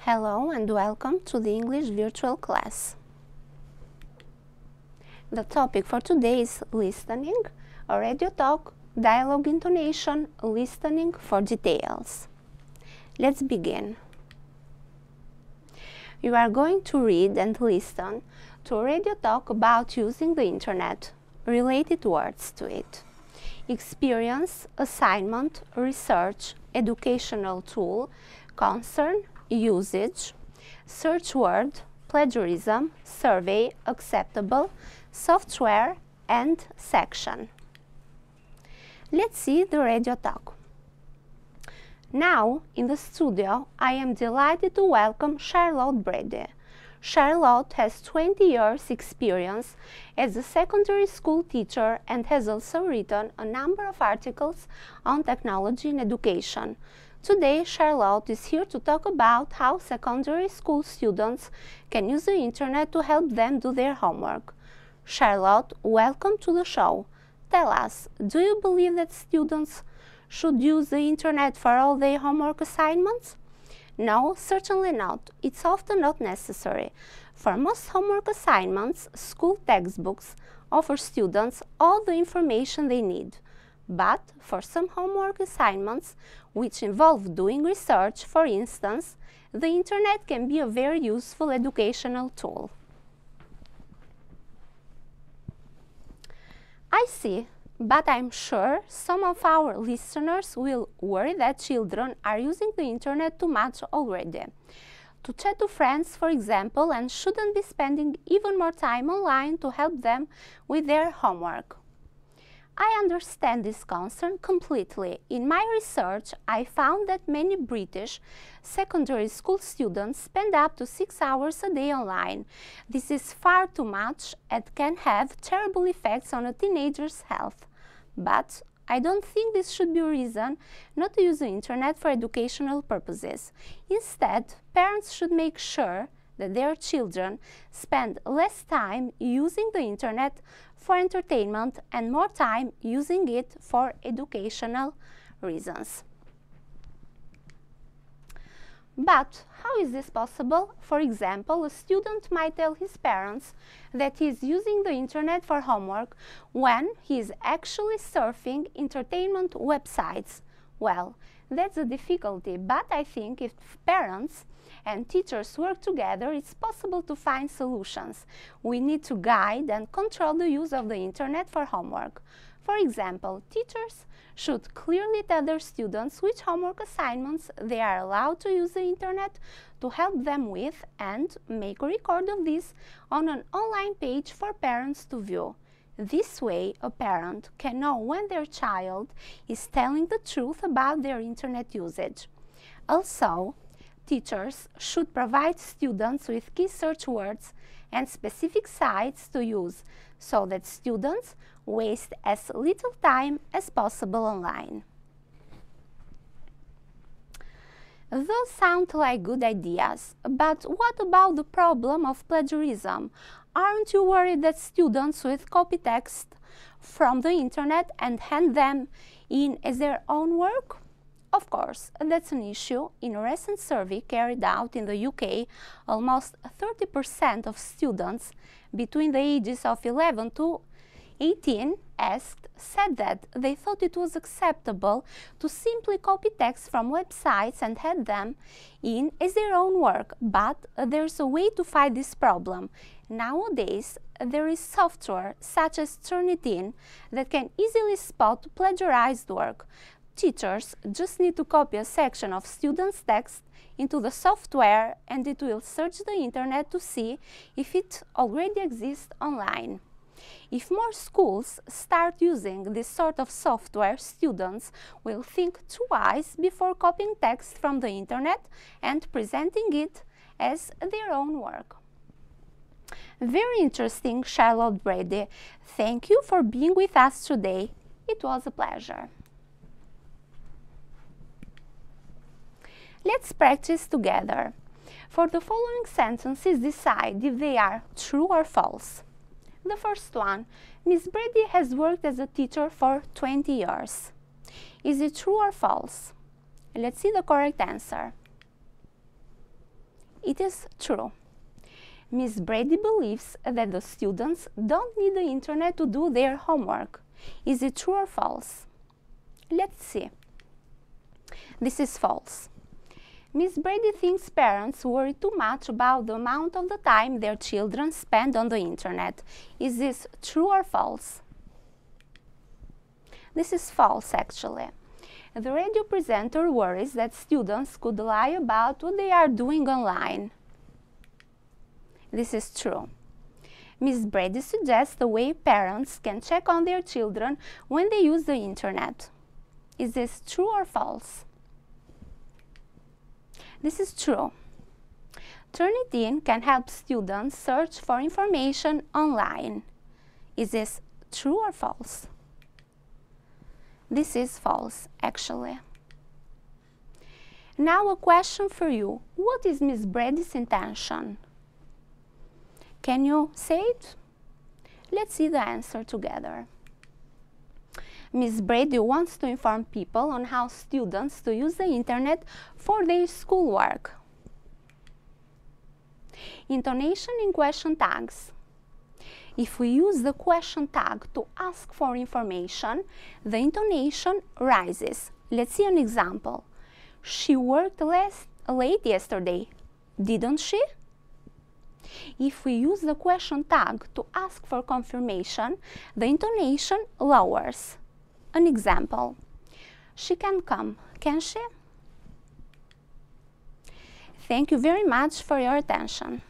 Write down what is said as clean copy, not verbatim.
Hello and welcome to the English virtual class. The topic for today is listening, a radio talk, dialogue intonation, listening for details. Let's begin. You are going to read and listen to a radio talk about using the internet, related words to it. Experience, assignment, research, educational tool, concern, usage, search word, plagiarism, survey, acceptable, software, and section. Let's see the radio talk. Now, in the studio, I am delighted to welcome Charlotte Brady. Charlotte has 20 years experience as a secondary school teacher and has also written a number of articles on technology in education. Today, Charlotte is here to talk about how secondary school students can use the internet to help them do their homework. Charlotte, welcome to the show. Tell us, do you believe that students should use the internet for all their homework assignments? No, certainly not. It's often not necessary. For most homework assignments, school textbooks offer students all the information they need. But for some homework assignments, which involve doing research, for instance, the internet can be a very useful educational tool. I see, but I'm sure some of our listeners will worry that children are using the internet too much already. To chat to friends, for example, and shouldn't be spending even more time online to help them with their homework. I understand this concern completely. In my research, I found that many British secondary school students spend up to 6 hours a day online. This is far too much and can have terrible effects on a teenager's health. But I don't think this should be a reason not to use the internet for educational purposes. Instead, parents should make sure that their children spend less time using the internet for entertainment and more time using it for educational reasons. But how is this possible? For example, a student might tell his parents that he is using the internet for homework when he is actually surfing entertainment websites. Well, that's a difficulty, but I think if parents and teachers work together, it's possible to find solutions. We need to guide and control the use of the internet for homework. For example, teachers should clearly tell their students which homework assignments they are allowed to use the internet to help them with and make a record of this on an online page for parents to view. This way, a parent can know when their child is telling the truth about their internet usage. Also, teachers should provide students with key search words and specific sites to use so that students waste as little time as possible online. Those sound like good ideas, but what about the problem of plagiarism? Aren't you worried that students will copy text from the internet and hand them in as their own work? Of course, that's an issue. In a recent survey carried out in the UK, almost 30% of students between the ages of 11 to 18 said that they thought it was acceptable to simply copy text from websites and hand them in as their own work. But there's a way to fight this problem. Nowadays, there is software such as Turnitin that can easily spot plagiarized work. Teachers just need to copy a section of students' text into the software and it will search the internet to see if it already exists online. If more schools start using this sort of software, students will think twice before copying text from the internet and presenting it as their own work. Very interesting, Charlotte Brady. Thank you for being with us today. It was a pleasure. Let's practice together. For the following sentences, decide if they are true or false. The first one, Miss Brady has worked as a teacher for 20 years. Is it true or false? Let's see the correct answer. It is true. Miss Brady believes that the students don't need the internet to do their homework. Is it true or false? Let's see. This is false. Miss Brady thinks parents worry too much about the amount of the time their children spend on the internet. Is this true or false? This is false, actually. The radio presenter worries that students could lie about what they are doing online. This is true. Miss Brady suggests a way parents can check on their children when they use the internet. Is this true or false? This is true. Turnitin can help students search for information online. Is this true or false? This is false, actually. Now a question for you. What is Miss Brady's intention? Can you say it? Let's see the answer together. Miss Brady wants to inform people on how students to use the internet for their schoolwork. Intonation in question tags. If we use the question tag to ask for information, the intonation rises. Let's see an example. She worked late yesterday, didn't she? If we use the question tag to ask for confirmation, the intonation lowers. An example. She can come, can she? Thank you very much for your attention.